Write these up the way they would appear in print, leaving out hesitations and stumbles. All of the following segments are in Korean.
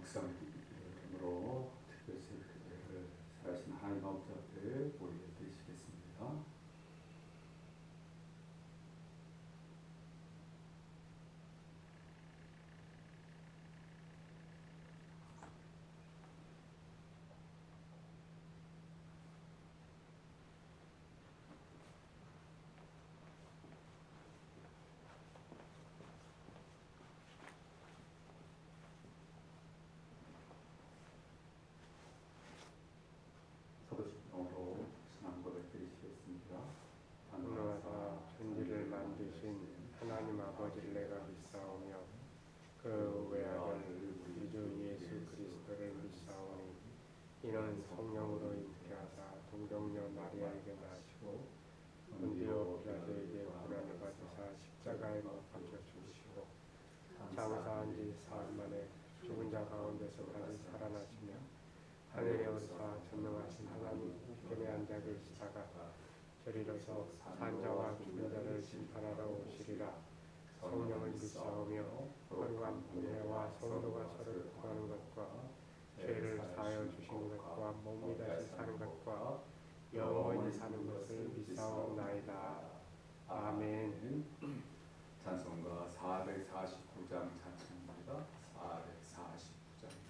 묵상으로 특별히 기도를 살아신 하나님 아버지 앞에 우리 드리시겠습니다. 서도신령으로 신앙 고백 드리시겠습니다. 하늘나라 천지를 만드신 하나님 아버지를 내가 믿사오며 그 외아들 우리 주 예수 그리스도를 믿사오니 이는 성령으로 잉태하사 동정녀 마리아에게 나시고 본디오 빌라도에게 고난을 받으사 십자가에 못 박혀 죽으시고 장사한 지 사흘 만에 죽은 자 가운데서 다시 살아나시며 하늘에 오르사 전능하신 하나님 우편에 앉아 계시다가 저리로서 산자와 죽은 자를 심판하러 오시리라. 성령을 믿사오며 거룩한 교회와 성도가 서로를 구하는 것과 죄를 사하여 주신 것과 몸이 다시 사는 것과 영원히 사는 것을 믿사옵나이다. 아멘. 찬송가 449장 찬송입니다. 449장입니다.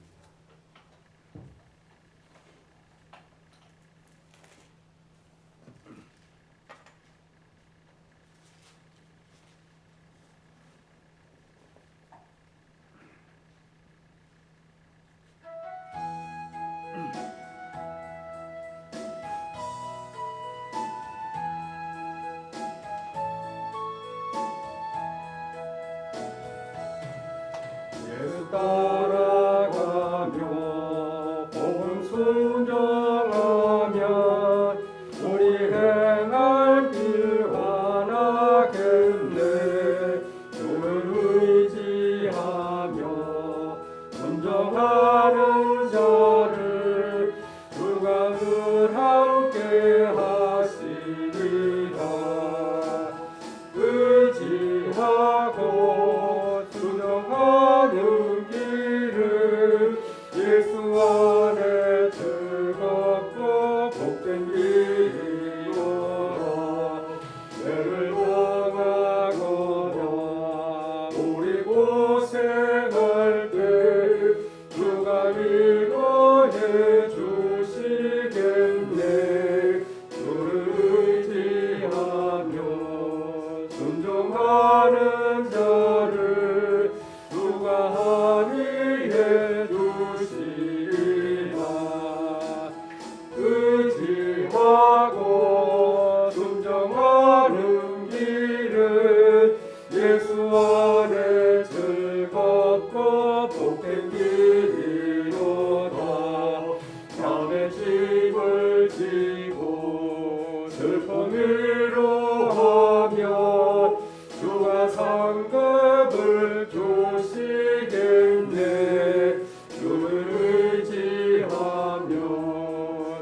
따라가며 복음 순종하면 우리 행할 길 환하겠네. 주를 의지하며 순종하는 자를 주가 늘 함께 하시리라. 의지하고 순종하는 길은 예수 안에 즐겁고 복된 길이오라. 죄를 당하거나 우리 고생할 때 주가 위로해 주시겠네. 주를 의지하며 순종하는 자를 주가 안위해 주시리라. 의지하고 순종하는 길은 예수 안에 즐겁고 복된 길이로다. 남의 짐을 지고 슬픔 위로하며 주가 상급을 주시겠네. 주를 의지하며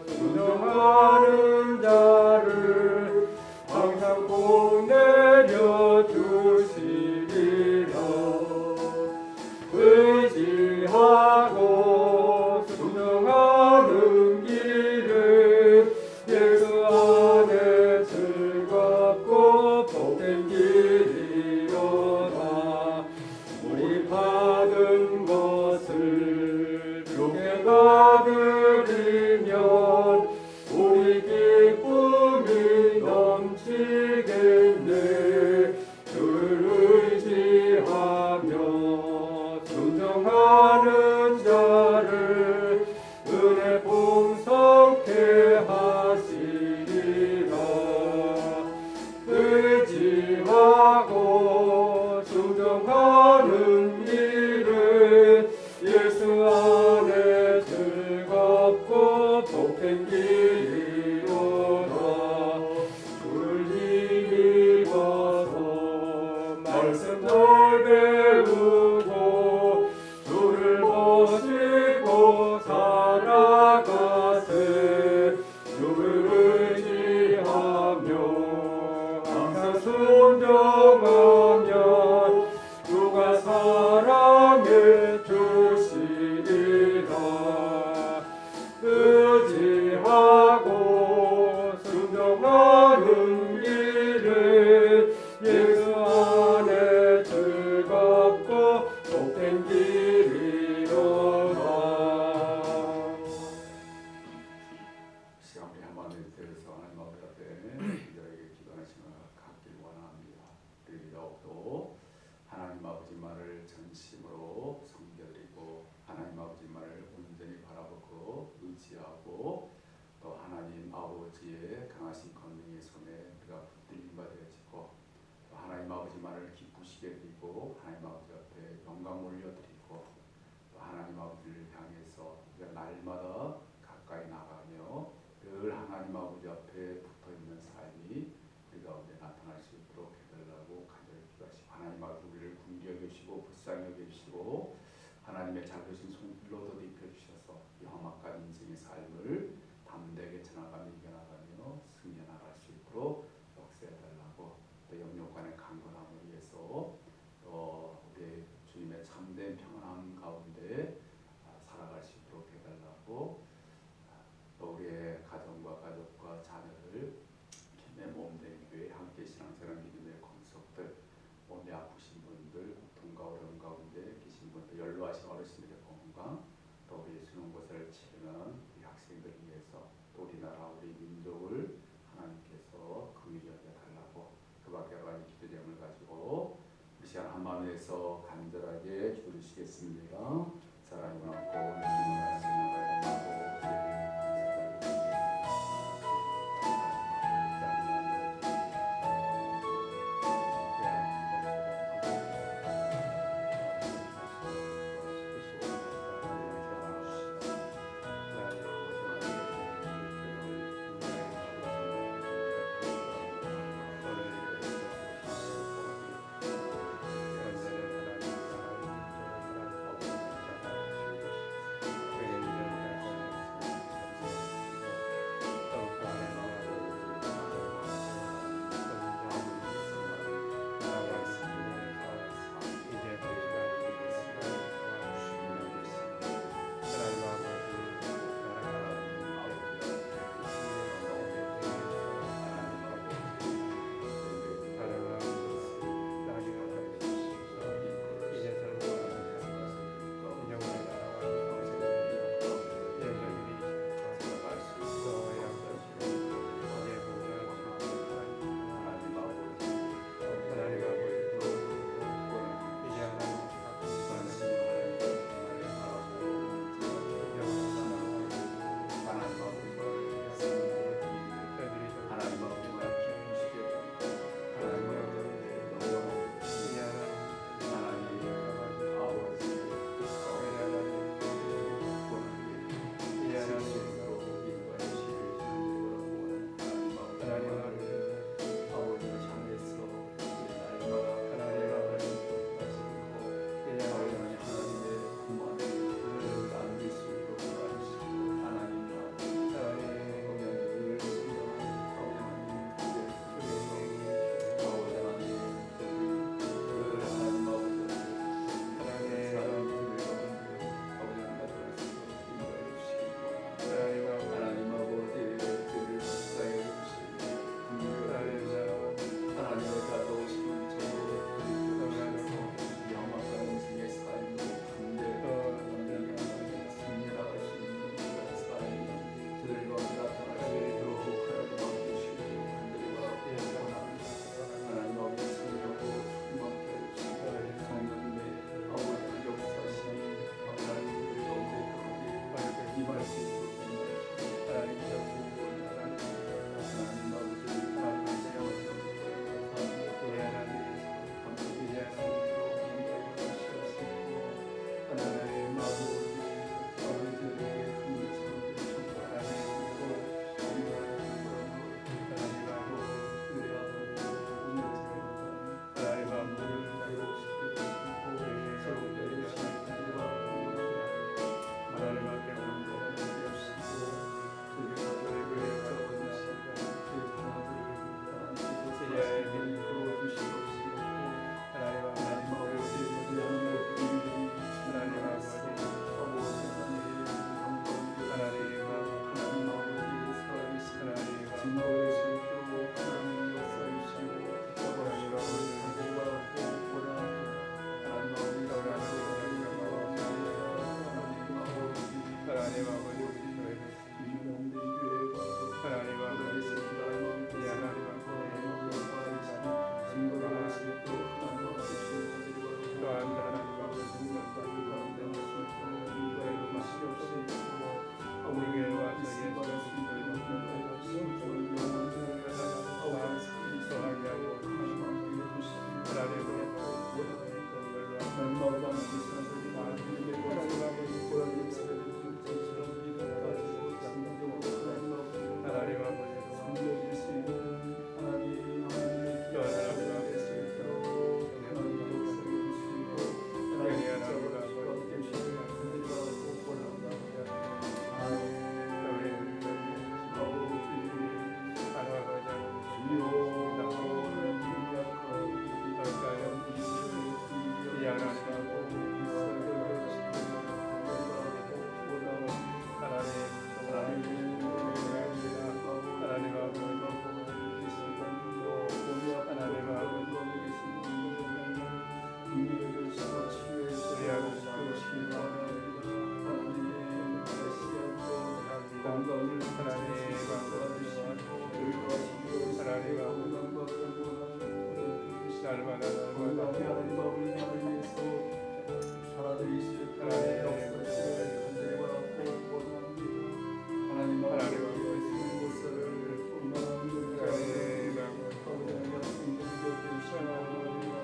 순종하는 자를 항상 복 내려 주시리라. 의지하고 순종하는 길은 예수 안에 즐겁고 복된 길이로다. 우리 받은 것을 주께 받으리면 우리 기쁨이 넘치겠네. 주를 의지하며 순종하는 자를 은혜 풍성케 하시리라. 의지하고 순종하는 길은 예수 안에 즐겁고 복된 길이로다. 주를 힘입어서 말씀을 배우고 주를 보시고 살아가세. 주를 의지하며 항상 순종하면 주가 사랑해 주시리. 우리 한마음에 대해서 하나님 아버지 앞에 간절하게 기도하는 시간을 갖기를 원합니다. 우리 더욱더 하나님 아버지 말을 전심으로 섬겨드리고 하나님 아버지 말을 온전히 바라보고 의지하고 또 하나님 아버지의 강하신 권능의 손에 우리가 붙들림 받아지고 또 하나님 아버지 말을 기쁘시게 드리고 하나님 아버지 앞에 영광 올려드리고 또 하나님 아버지를 향해서 우리가 날마다 가까이 나가며 늘 하나님 아버지 앞에 붙어있는 삶이 우리 가운데 나타날 수 있도록 해달라고 간절히 기도하시고 하나님 아버지 우리를 긍휼히 여기시고 불쌍히 여기시고 하나님의 자비하신 손길로 덧입혀주셔서 이 험악한 인생의 삶을 담대하게 지나가며 이겨나가며 승리해 나갈 수 있도록 역사해달라고 또 영육간의 강건함을 위해서 또 우리 주님의 참된 평안함 가운데 살아갈 수 있도록 해달라고 또 우리의 가정과 가족과 자녀를 내 몸된 교회 함께 신앙생활 믿음의 권속들 몸이 아프신 분들 고통과 어려움 가운데 계신 분들 연로하신 어르신들의 건강 날마다 하나님 아버지 나를 위해서 하나님의 십자가의 역사를 간절히 바라고 원합니다. 하나님 아버지 예수님 것을 원망합니다. 아버지 말씀 곁에 주시기 원합니다.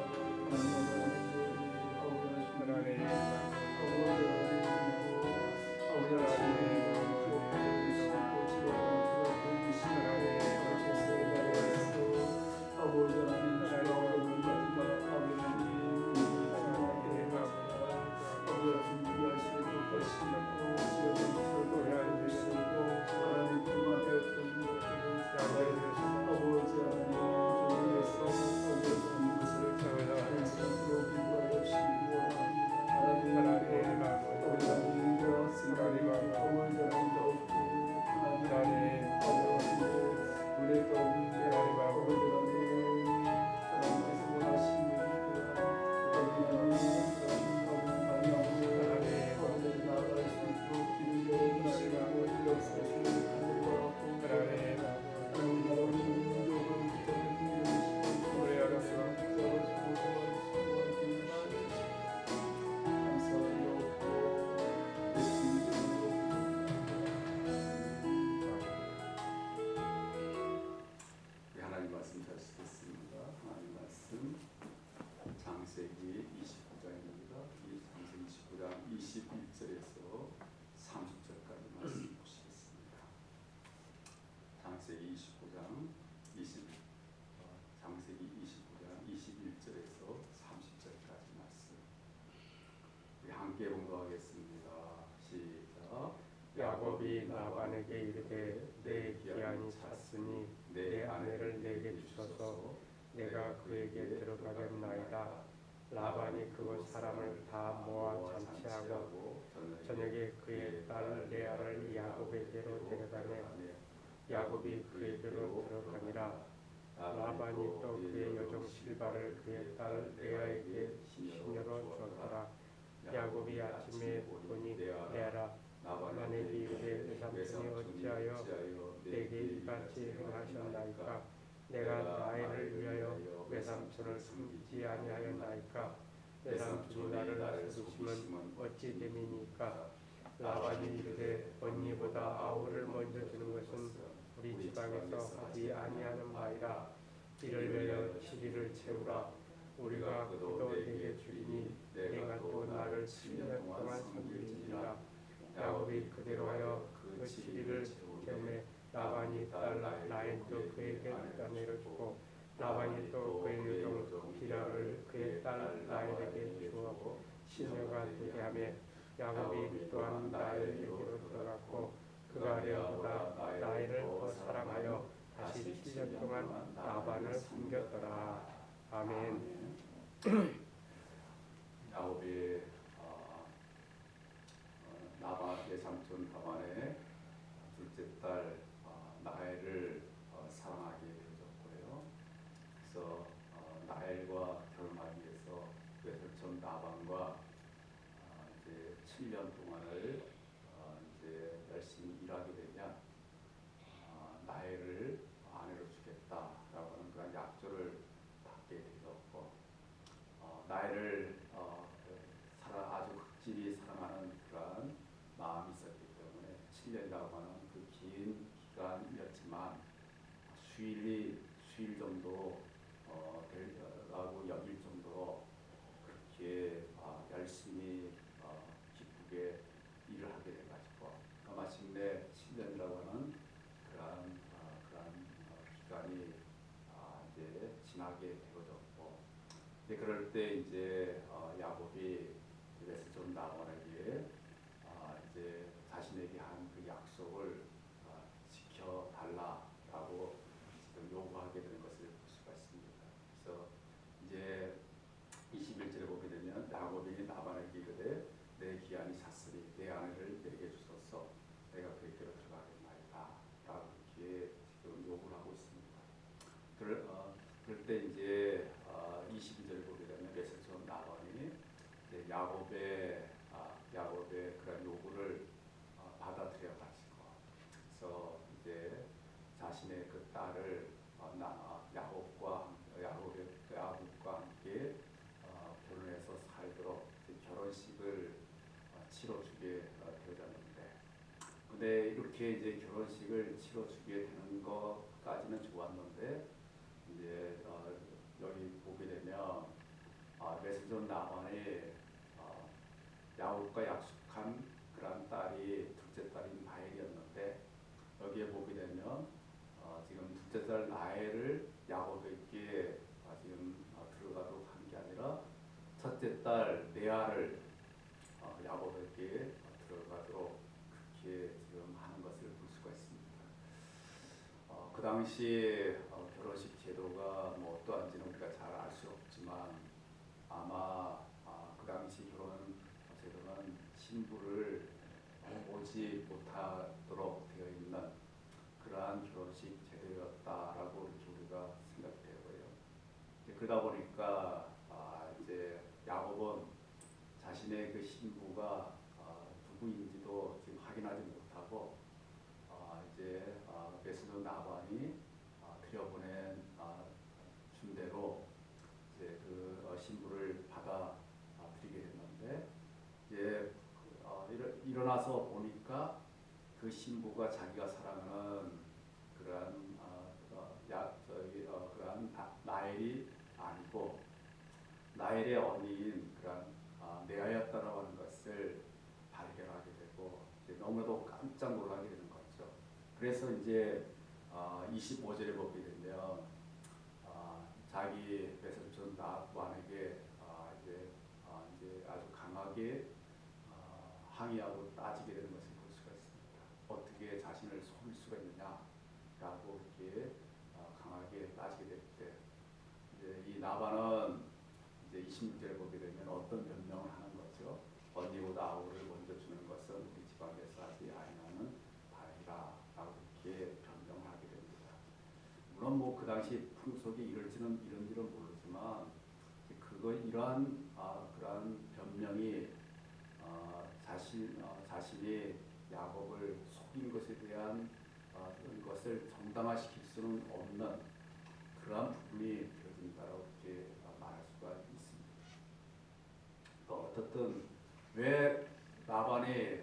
하나님 아버지 하나님 말씀 잘 쓰겠습니다. 하나님 말씀 창세기 29장입니다. 이 창세기 29장 21절에서 30절까지 말씀 보시겠습니다. 창세기 29장 21절에서 30절까지 말씀. 우리 함께 봉독하겠습니다. 시작. 야곱이 라반에게 이르되 내 기한이 찼으니 내 아내를 내게 주소서. 내가 그에게 들어가겠나이다. 라반이 그곳 사람을 다 모아 잔치하고 저녁에 그의 딸 레아를 야곱에게로 데려가매 야곱이 그에게로 들어가니라. 라반이 또 그의 여종 실바를 그의 딸 레아에게 시녀로 주었더라. 야곱이 아침에 보니 레아라 라반에게 이르되 내 삼촌이 어찌하여 내게 이같이 행하셨나이까? 내가 라헬을 위하여 외삼촌을 숨기지 아니하였나이까? 내 삼촌이 나를 속이심은 어찌 됨이니까? 라반이 이르되 언니보다 아우를 먼저 주는 것은 우리 지방에서 하지 아니하는 바이라. 이를 위하여 7일을 채우라. 우리가 그도 내게 주리니 내가 또 나를 7년 동안 섬길지니라. 야곱이 그대로 하여 그 7일을 채우매 라반이 딸 라헬도 그에게 아내로 주고 라반이 또 그의 여종 디라를 그의 딸 라헬에게 주어 시녀가 되게 하며 야곱이 또한 라헬에게로 들어갔고 그가 레아보다 라헬을 더 사랑하여 다시 7년 동안 라반을 섬겼더라. 아멘. 야곱이 내 삼촌 라반의 둘째 딸 라헬을 사랑하게 되어졌고요. 그래서 라헬과 결혼하기 위해서 외삼촌 라반과 이제 7년 동안을 이제 열심히 일하게 되면 라헬을 아내로 주겠다라고 하는 그런 약조를 받게 되었고 라헬을 아주 극진히 사랑하는 그런 마음이 있었기 때문에 7년이라고 하는 그 긴 기간이었지만 수일 정도 되라고 여길 정도로 그렇게 열심히 기쁘게 일을 하게 돼가지고 마침내 7년이라고 하는 그런 기간이 이제 지나게 되어졌고 그럴 때 이제 야곱이 그래서 좀 라반에게 이제 자신에게 한 그 약속을 지켜달라라고 지금 요구하게 되는 것을 볼 수가 있습니다. 그래서 이제 21절에 보게 되면 야곱이 라반에게 이르되 내 기한이 찼으니 내 아내를 내게 주소서. 내가 그에게로 들어가겠나이다 라고 이렇게 지금 요구를 하고 있습니다. 그럴 때 이제 22절에 보게 되면 외삼촌 라반이 야곱의 그런 요구를 받아들여 가지고 그래서 이제 자신의 그 딸을 야곱과 근데 이렇게 이제 결혼식을 치러주게 되는 것까지는 좋았는데 이제 여기 보게 되면 메스존 나반의 야곱과 약속한 그런 딸이 둘째 딸인 라헬이었는데 여기에 보게 되면 지금 둘째 딸 라헬을 야곱에게 지금 들어가도록 한 게 아니라 첫째 딸 레아를 야곱에게 들어가도록 그렇게 지금 하는 것을 볼 수가 있습니다. 그 당시 결혼식 제도가 뭐 어떠한지는 우리가 잘 알 수 없지만 아마 그 당시 결혼 제도는 신부를 오지 못하도록 되어 있는 그러한 결혼식 제도였다라고 이렇게 우리가 생각되고요. 그러다 보니까 이제 야곱은 자신의 그 신부가 누구인지도 지금 확인하지 못하고 이제 메스존 나반이 들여보낸 준 대로 이제 그 신부를 받아 들이게 됐는데 이제 일어나서 보니까 그 신부가 자기가 사랑하는 그러한 그러한 라헬이 아니고 라헬의 언니인 그런 레아였다라고 하는 것을 발견하게 되고 이제 너무나도 깜짝 놀라게 되는 거죠. 그래서 이제 25절에 보게 되면 자기 메스존 나반에게 이제 아주 강하게 항의하고 따지게 되는 것을 볼 수가 있습니다. 어떻게 자신을 속일 수가 있느냐라고 이렇게 강하게 따지게 될 때 이제 이 나반은 이제 26절에 보게 되면 어떤 변명을 하는 거죠. 언니보다 아우를 먼저 주는 것은 우리 집안에서 하지 아니하는 바이라라고 이렇게 변명을 하게 됩니다. 물론 뭐 그 당시 풍속이 이런지는 모르지만 이러한 그러한 변명이 자신이 야곱을 속인 것에 대한 것을 정당화시킬 수는 없는 그러한 부분이 되어진다라고 이렇게 말할 수가 있습니다. 어떻든 왜 라반이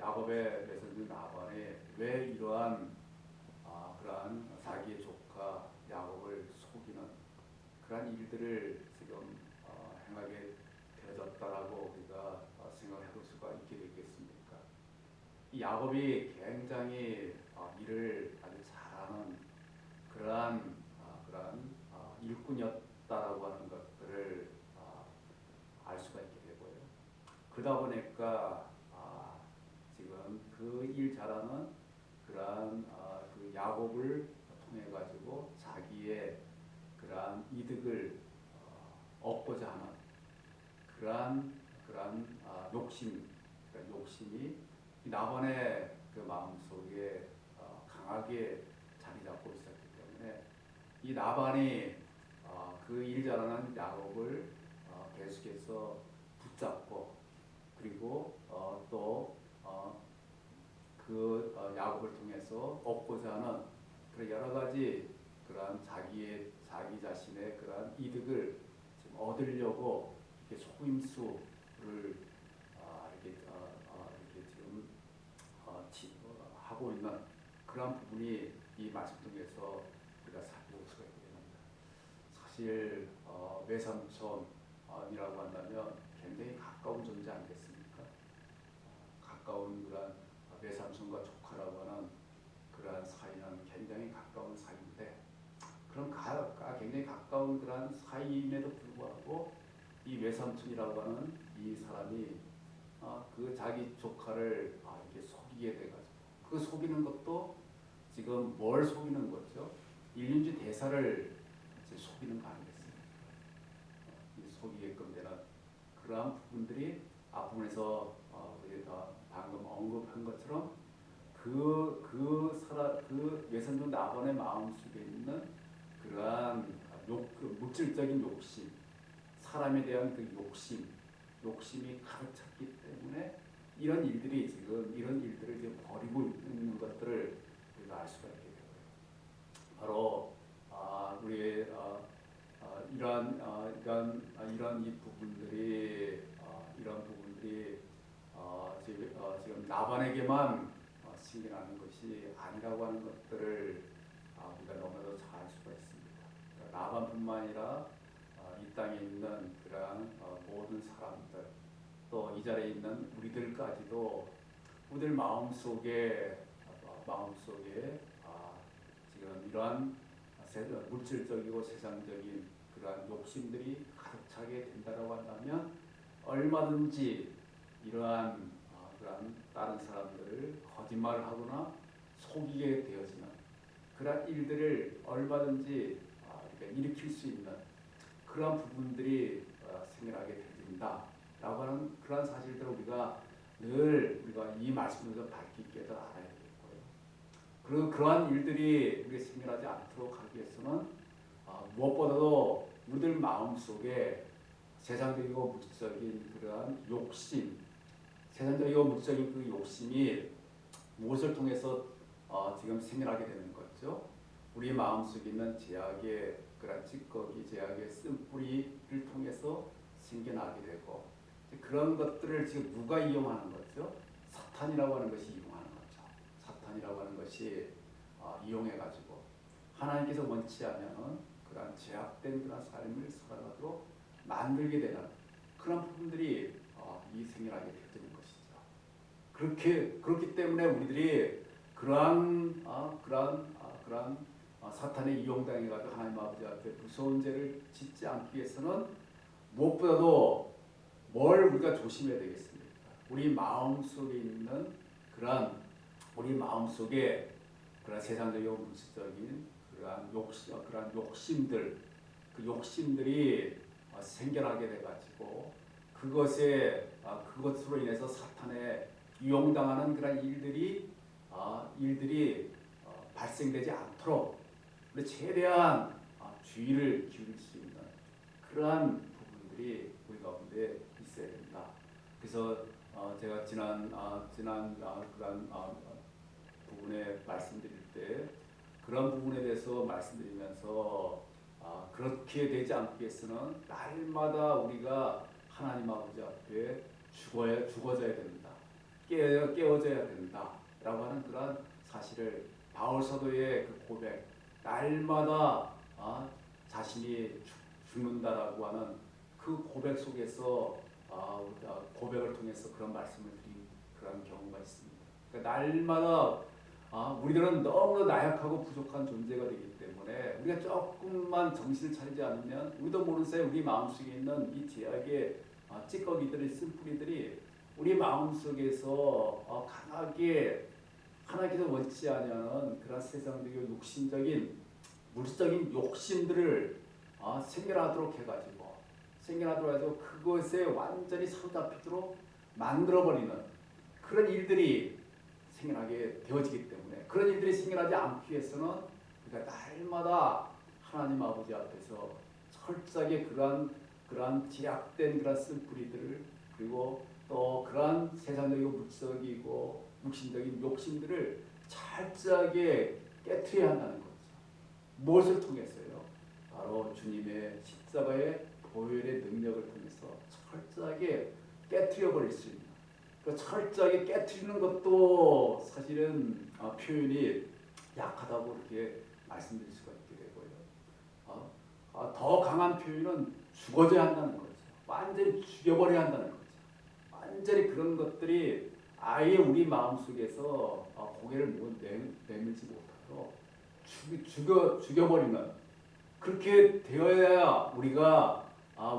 야곱의 메스존 라반이 왜 이러한 그러한 자기의 조카 야곱을 속이는 그러한 일들을 지금 행하게 되어졌다라고 우리가 생각해 볼 수가 있게 되겠습니까? 이 야곱이 굉장히 일을 아주 잘하는 그러한 일꾼이었다라고 하는 것들을 알 수가 있게 되고요. 그러다 보니까 지금 그 일 잘하는 그러한 그 야곱을 통해 가지고 자기의 그러한 이득을 얻고자 하는 그러한 욕심이 나반의 그 마음 속에 강하게 자리 잡고 있었기 때문에 이 나반이 그 일 잘하는 야곱을 계속해서 붙잡고 그리고 또 야곱을 통해서 얻고자 하는 그런 여러 가지 그러한 자기 자신의 그러한 이득을 지금 얻으려고 이렇게 속임수를 이렇게 지금 하고 있는 그런 부분이 이 말씀 통해서 우리가 살펴볼 수가 있게 됩니다. 사실 외삼촌이라고 한다면 굉장히 가까운 존재 아니겠습니까? 가까운 그런 외삼촌과 조카라고 하는 그러한 사이는 굉장히 가까운 사이인데 그런 굉장히 가까운 그런 사이임에도 불구하고 이 외삼촌이라고 하는 이 사람이 그 자기 조카를 이렇게 속이게 돼가지고 그 속이는 것도 지금 뭘 속이는 거죠? 일륜지 대사를 이제 속이는 거 아니겠습니까? 이 속이게끔 되는 그러한 부분들이 앞부분에서 방금 언급한 것처럼 그 외삼촌 나반의 마음 속에 있는 그러한 물질적인 욕심, 사람에 대한 그 욕심이 가득 찼기 때문에 이런 일들을 지금 벌이고 있는 것들을 우리가 알 수가 있게 되고요. 바로 우리의 이런 이 부분들이 지금 나반에게만 승계나는 것이 아니라고 하는 것들을 우리가 너무나도 잘 알 수가 있습니다. 나반뿐만 아니라 이 땅에 있는 그러한 모든 사람들, 또 이 자리에 있는 우리들까지도 우리들 마음속에 지금 이러한 물질적이고 세상적인 그러한 욕심들이 가득 차게 된다고 한다면 얼마든지 이러한 그러한 다른 사람들을 거짓말을 하거나 속이게 되어지는 그러한 일들을 얼마든지 일으킬 수 있는 그러한 부분들이 생겨나게 된다라고 하는 그러한 사실들을 우리가 이 말씀에서 밝히 있게 알아야 되겠고요. 그리고 그러한 일들이 우리가 생겨나지 않도록 하기 위해서는 무엇보다도 우리들 마음속에 세상적이고 물질적인 그러한 욕심, 세상적이고 물질적인 그 욕심이 무엇을 통해서 지금 생겨나게 되는 거죠? 우리 마음속에 있는 죄악의 그런 찌꺼기, 죄악의 쓴뿌리를 통해서 생겨나게 되고 그런 것들을 지금 누가 이용하는 거죠? 사탄이라고 하는 것이 이용하는 거죠. 사탄이라고 하는 것이 이용해가지고 하나님께서 원치 않으면 그런 죄악된 그런 삶을 살아가도록 만들게 되는 그런 부분들이 이 생겨나게 되는 것이죠. 그렇기 때문에 우리들이 그러한 사탄에 이용당해가지고 하나님 아버지 앞에 무서운 죄를 짓지 않기 위해서는 무엇보다도 뭘 우리가 조심해야 되겠습니까? 우리 마음속에 있는 우리 마음속에 그런 세상적이고 물질적인 그러한 욕심들, 그 욕심들이 생겨나게 돼가지고 그것으로 인해서 사탄에 이용당하는 그런 일들이 발생되지 않도록 우리 최대한 주의를 기울일 수 있는 그러한 부분들이 우리 가운데 있어야 된다. 그래서 제가 지난 그런 부분에 말씀드릴 때 그런 부분에 대해서 말씀드리면서 그렇게 되지 않기 위해서는 날마다 우리가 하나님 아버지 앞에 죽어져야 된다. 깨어져야 된다라고 하는 그런 사실을 바울 사도의 그 고백, 날마다 자신이 죽는다라고 하는 그 고백 속에서 고백을 통해서 그런 말씀을 드린 그런 경우가 있습니다. 그러니까 날마다 우리들은 너무 나약하고 부족한 존재가 되기 때문에 우리가 조금만 정신을 차리지 않으면 우리도 모르는 사이에 우리 마음속에 있는 이 죄악의 찌꺼기들이 쓴뿌리들이 우리 마음속에서 강하게 하나님께서 원치 않는 그런 세상적이고 욕심적인 물질적인 욕심들을 생겨나도록 해가지고 그것에 완전히 사로잡히도록 만들어버리는 그런 일들이 생겨나게 되어지기 때문에 그런 일들이 생겨나지 않기 위해서는 우리가 날마다 하나님 아버지 앞에서 철저하게 그러한 제약된 그런 쓴뿌리들을 그리고 또 그러한 세상적이고 물질적이고 육신적인 욕심들을 철저하게 깨트려야 한다는 거죠. 무엇을 통해서요? 바로 주님의 십자가의 보혈의 능력을 통해서 철저하게 깨트려 버릴 수 있는 그 철저하게 깨트리는 것도 사실은 표현이 약하다고 이렇게 말씀드릴 수가 있게 되고요. 더 강한 표현은 죽어져야 한다는 거죠. 완전히 죽여버려야 한다는 거죠. 완전히 그런 것들이 아예 우리 마음속에서 고개를 내밀지 못하도록 죽여버리는 그렇게 되어야 우리가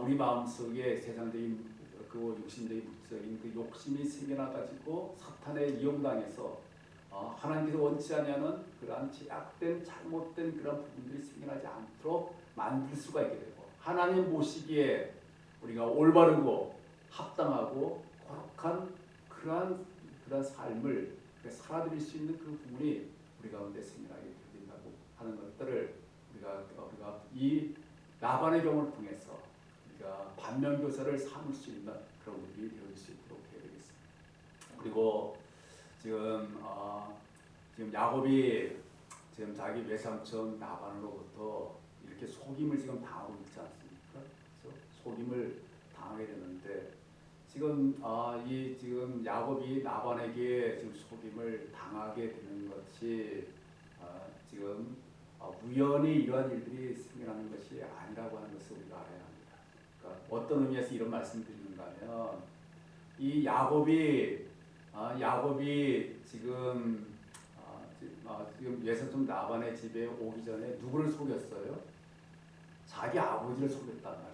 우리 마음속에 세상적인 그 육신적인 물질적인 그 욕심이 생겨나가지고 사탄에 이용당해서 하나님께서 원치 않냐는 그러한 제약된 잘못된 그런 부분들이 생겨나지 않도록 만들 수가 있게 되고 하나님 보시기에 우리가 올바르고 합당하고 거룩한 그러한 삶을 살아드릴 수 있는 그 부분이 우리 가운데 생겨나게 된다고 하는 것들을 우리가 이 나반의 경우를 통해서 우리가 반면교사를 삼을 수 있는 그런 우리들이 되어질 수 있도록 해야 되겠습니다. 그리고 지금 야곱이 지금 자기 외삼촌 나반으로부터 이렇게 속임을 지금 당하고 있지 않습니까? 그래서 속임을 당하게 되는데 이 지금 야곱이 라반에게 지금 속임을 당하게 되는 것이 지금 우연히 이러한 일들이 생겨나는 것이 아니라고 하는 것을 우리가 알아야 합니다. 그러니까 어떤 의미에서 이런 말씀을 드리는가하면 이 야곱이 지금 지금 외삼촌 라반의 집에 오기 전에 누구를 속였어요? 자기 아버지를 속였단 말이죠.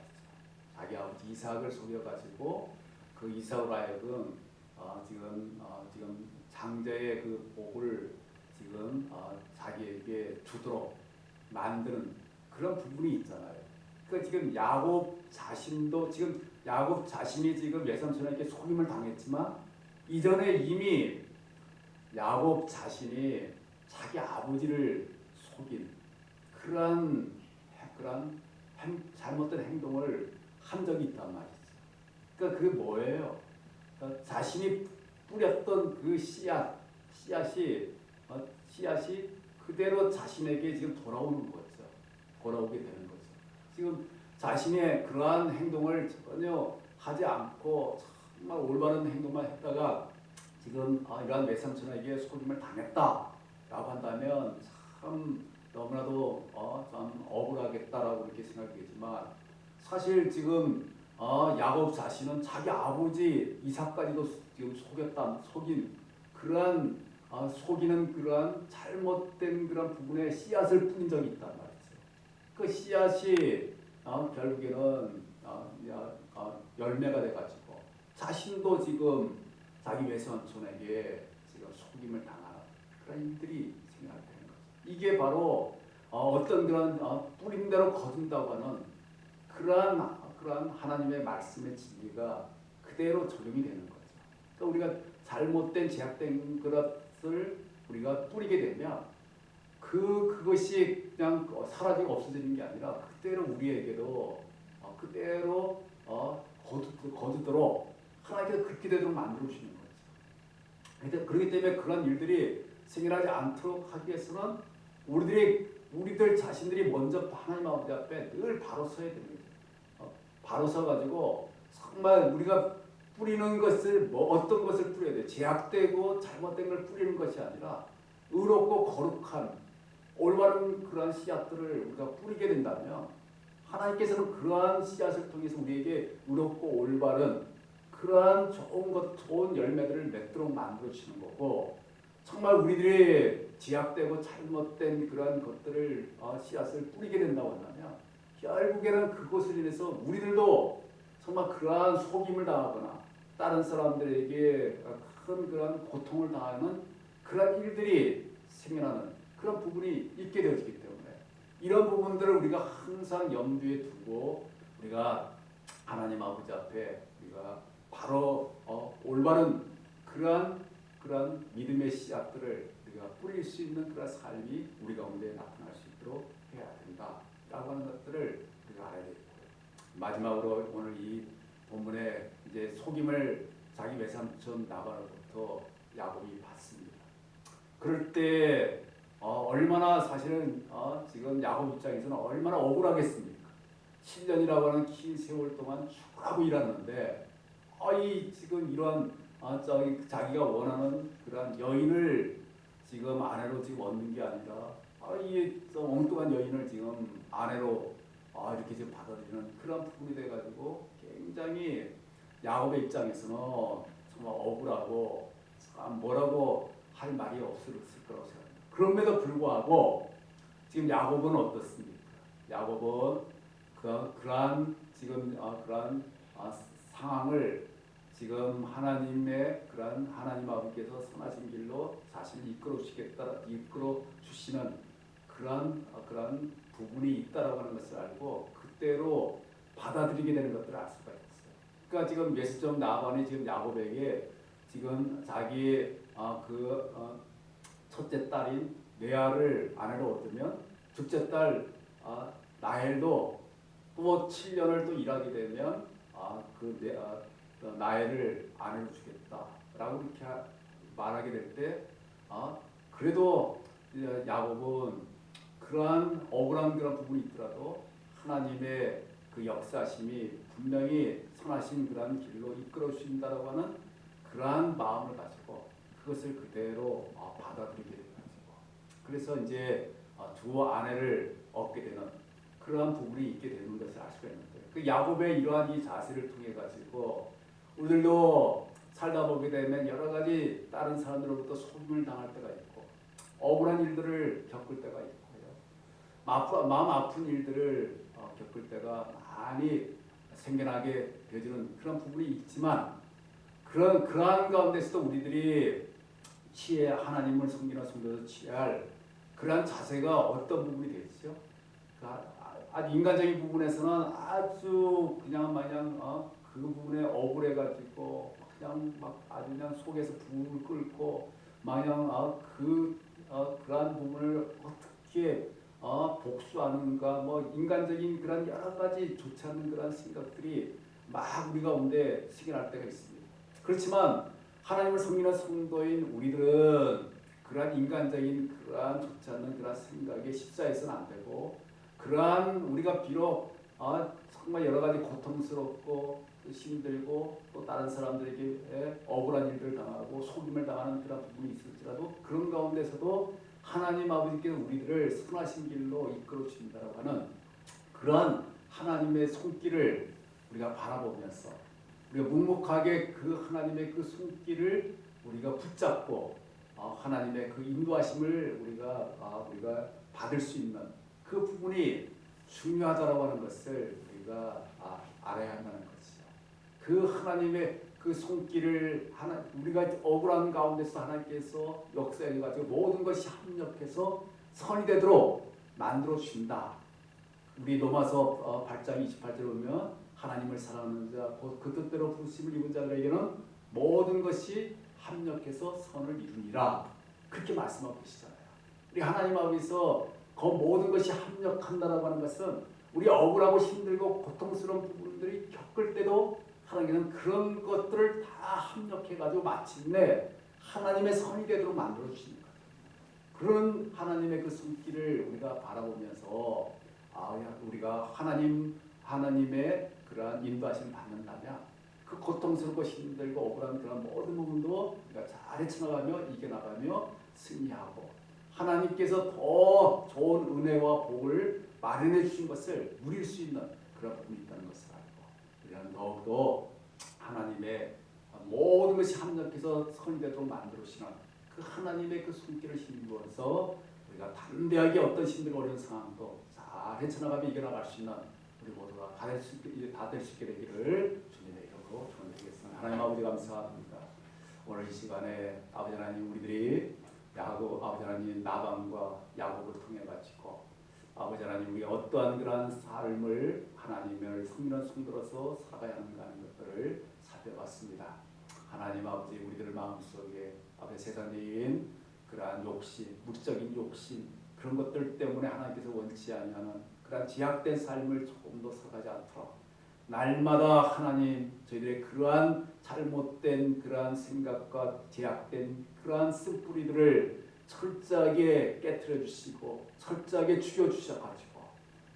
자기 아버지 이삭을 속여가지고 그 이삭으로 하여금 지금 장자의 그 복을 지금 자기에게 주도록 만드는 그런 부분이 있잖아요. 그러니까 지금 야곱 자신이 지금 외삼촌에게 속임을 당했지만 이전에 이미 야곱 자신이 자기 아버지를 속인 그런 잘못된 행동을 한 적이 있단 말이죠. 그러니까 그게 뭐예요? 그러니까 자신이 뿌렸던 그 씨앗이 그대로 자신에게 지금 돌아오는 거죠. 돌아오게 되는 거죠. 지금 자신의 그러한 행동을 전혀 하지 않고 정말 올바른 행동만 했다가 지금 이러한 외삼촌에게 속임을 당했다라고 한다면 참 너무나도 참 억울하겠다라고 이렇게 생각되지만 사실 지금 야곱 자신은 자기 아버지 이삭까지도 지금 속인 그러한 속이는 그러한 잘못된 그런 부분에 씨앗을 뿌린 적이 있단 말이죠. 그 씨앗이 결국에는 열매가 돼가지고 자신도 지금 자기 외삼촌에게 지금 속임을 당하는 그런 일들이 생겨나게 되는 거죠. 이게 바로 어떤 그런 뿌린 대로 거둔다고 하는 그러한 하나님의 말씀의 진리가 그대로 적용이 되는 거죠. 그러니까 우리가 잘못된 제약된 것을 우리가 뿌리게 되면 그것이 그냥 사라지고 없어지는 게 아니라 그대로 우리에게도 그대로 거두도록 하나님께서 그렇게 되도록 만들어 주시는 거죠. 그렇기 때문에 그런 일들이 생겨나지 않도록 하기 위해서는 우리들 자신들이 먼저 하나님 아버지 앞에 늘 바로 서야 됩니다. 바로 서가지고 정말 우리가 뿌리는 것을 어떤 것을 뿌려야 돼? 제약되고 잘못된 걸 뿌리는 것이 아니라 의롭고 거룩한 올바른 그러한 씨앗들을 우리가 뿌리게 된다면 하나님께서는 그러한 씨앗을 통해서 우리에게 의롭고 올바른 그러한 좋은 열매들을 맺도록 만들어 주시는 거고 정말 우리들이 제약되고 잘못된 그러한 것들을 씨앗을 뿌리게 된다고 한다면 결국에는 그것을 인해서 우리들도 정말 그러한 속임을 당하거나 다른 사람들에게 큰 그러한 고통을 당하는 그런 일들이 생겨나는 그런 부분이 있게 되어지기 때문에 이런 부분들을 우리가 항상 염두에 두고 우리가 하나님 아버지 앞에 우리가 바로 올바른 그러한 믿음의 씨앗들을 우리가 뿌릴 수 있는 그런 삶이 우리 가운데 나타날 수 있도록 해야 된다라고 하는 것들을 우리가 알아야 되고요. 마지막으로 오늘 이 본문에 이제 속임을 자기 외삼촌 라반으로부터 야곱이 받습니다. 그럴 때 얼마나 사실은 지금 야곱 입장에서는 얼마나 억울하겠습니까? 7년이라고 하는 긴 세월 동안 죽으라고 일하는데 지금 이러한 자기가 원하는 그런 여인을 지금 아내로 지금 얻는 게 아니라 이 엉뚱한 여인을 지금 아내로 이렇게 지금 받아들이는 그런 부분이 돼가지고 굉장히 야곱의 입장에서는 정말 억울하고 뭐라고 할 말이 없을 거라고 생각합니다. 그럼에도 불구하고 지금 야곱은 어떻습니까? 야곱은 그러한 상황을 지금 하나님의 그러한 하나님 아버지께서 선하신 길로 자신을 이끌어 주시는 그러한 부분이 있다라고 하는 것을 알고 그때로 받아들이게 되는 것들을 알 수가 있어요. 그러니까 지금 외삼촌 라반이 지금 야곱에게 지금 자기 첫째 딸인 레아를 아내로 얻으면 둘째 딸 라헬도 또 7년을 또 일하게 되면 라헬을 아내로 주겠다라고 이렇게 말하게 될 때 그래도 야곱은 그러한 억울한 그런 부분이 있더라도 하나님의 그 역사심이 분명히 선하신 그러한 길로 이끌어 주신다라고 하는 그러한 마음을 가지고 그것을 그대로 받아들이게 돼가지고 그래서 이제 두 아내를 얻게 되는 그러한 부분이 있게 되는 것을 알 수가 있는데 그 야곱의 이러한 이 자세를 통해 가지고 우리들도 살다 보게 되면 여러 가지 다른 사람들로부터 소임을 당할 때가 있고 억울한 일들을 겪을 때가 있고요. 마음 아픈 일들을 겪을 때가 많이 생겨나게 되어지는 그런 부분이 있지만 그러한 가운데서도 우리들이 하나님을 섬기는 성도로 취할 그러한 자세가 어떤 부분이 되죠? 아주 인간적인 부분에서는 아주 그냥 마냥 그 부분에 억울해가지고 그냥 막 아주 그냥 속에서 불을 끓고 마냥 그러한 부분을 어떻게 복수하는가 뭐 인간적인 그런 여러 가지 좋지 않은 그런 생각들이 막 우리 가운데 생겨날 때가 있습니다. 그렇지만 하나님을 섬기는 성도인 우리들은 그러한 인간적인 그러한 좋지 않는 그러한 생각에 십사해서는 안 되고 그러한 우리가 비록 정말 여러 가지 고통스럽고 힘들고 또 다른 사람들에게 억울한 일들을 당하고 속임을 당하는 그런 부분이 있을지라도 그런 가운데서도 하나님 아버지께서 우리들을 선하신 길로 이끌어 주신다고 하는 그러한 하나님의 손길을 우리가 바라보면서 우리가 묵묵하게 그 하나님의 그 손길을 우리가 붙잡고 하나님의 그 인도하심을 우리가 받을 수 있는 그 부분이 중요하다라고 하는 것을 우리가 알아야 한다는 것이죠. 그 하나님의 그 손길을 우리가 억울한 가운데서 하나님께서 역사해 가지고 모든 것이 합력해서 선이 되도록 만들어 주신다. 우리 로마서 8장 28절에 보면 하나님을 사랑하는 자 곧 그 뜻대로 부르심을 입은 자들에게는 모든 것이 합력해서 선을 이루니라. 그렇게 말씀하고 계시잖아요. 우리 하나님 앞에서 그 모든 것이 합력한다라고 하는 것은 우리 억울하고 힘들고 고통스러운 부분들이 겪을 때도 하나님은 그런 것들을 다 합력해가지고 마침내 하나님의 선이 되도록 만들어 주시는 거예요. 그런 하나님의 그 손길을 우리가 바라보면서 우리가 하나님의 그러한 인도하심을 받는다면 그 고통스럽고 힘들고 억울한 그런 모든 부분도 우리가 잘 헤쳐나가며 이겨나가며 승리하고 하나님께서 더 좋은 은혜와 복을 마련해 주신 것을 누릴 수 있는 그런 부분이 있다는 것을 알고 우리는 더욱더 하나님의 모든 것이 합력해서 선이 되도록 만들어주시는 그 하나님의 그 손길을 힘입어서 우리가 담대하게 어떤 힘들고 어려운 상황도 잘 헤쳐나가며 이겨나갈 수 있는 우리 모두가 다 될 수 있게 되기를 주님의 이름으로 축원드리겠습니다. 하나님 아버지 감사합니다. 오늘 이 시간에 아버지 하나님 우리들이 아버지 하나님 나방과 야곱을 통해 가지고 아버지 하나님 우리 어떠한 그러한 삶을 하나님을 섬기는 성도로서 살아가야 하는가 하는 것들을 살펴봤습니다. 하나님 아버지 우리들 마음속에 아버지 세상적인 그러한 욕심, 물질적인 욕심 그런 것들 때문에 하나님께서 원치 않는 그러한 제약된 삶을 조금 더 살아가지 않도록 날마다 하나님 저희들의 그러한 잘못된 그러한 생각과 제약된 그러한 쓴뿌리들을 철저하게 깨트려 주시고 철저하게 죽여 주셔가지고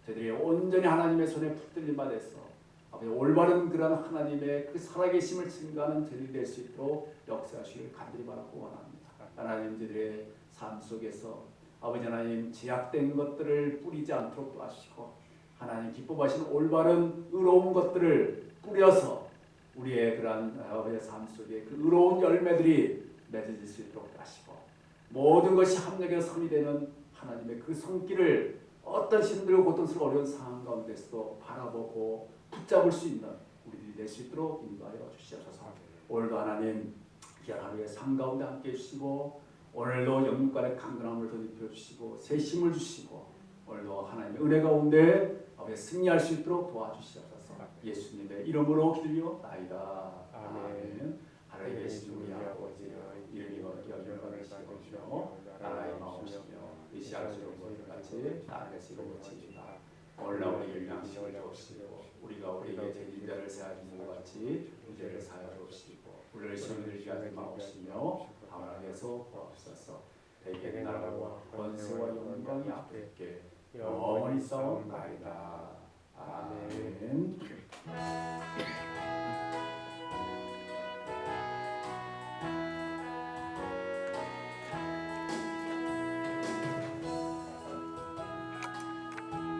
저희들이 온전히 하나님의 손에 붙들림 받아서 아버지 올바른 그러한 하나님의 그 살아계심을 증거하는 저희들이 될 수 있도록 역사하시길 간절히 바라고 원합니다. 하나님 저희들의 삶 속에서 아버지 하나님 제약된 것들을 뿌리지 않도록 도와주시고 하나님 기뻐하시는 올바른 의로운 것들을 뿌려서 우리의 그러한 아버지의 삶 속에 그 의로운 열매들이 맺어질 수 있도록 하시고 모든 것이 합력해서 선이 되는 하나님의 그 손길을 어떤 힘들고 고통스러운 어려운 상황 가운데서도 바라보고 붙잡을 수 있는 우리들이 될 수 있도록 인도하여 주시옵소서. 오늘도 하나님 귀한 하루의 삶 가운데 함께해 주시고 오늘도 영육간의 강건함을 덧입혀 주시고 새 힘을 주시고 오늘도 하나님의 은혜 가운데 승리할 수 있도록 도와주시옵소서. 예수님의 이름으로 기도리옵나이다. 아멘. 하나님의 계신 우리 아버지 이름이 거룩히 여김을 받으시며 나라의 마음이시며 의시할 수 없는 것 같이 나에게서 이루어지이다. 오늘날 우리에게 양식을 주옵시고 우리가 우리에게 죄인자를 사하지 것 같이 죄를 사하여 주옵시고 우리를 시험에 들게 하지 마옵시며 하나님께서 보옵소서. 대개 나라와 권세와 영광이 아버지께 영원히 싸움나이다. 아멘.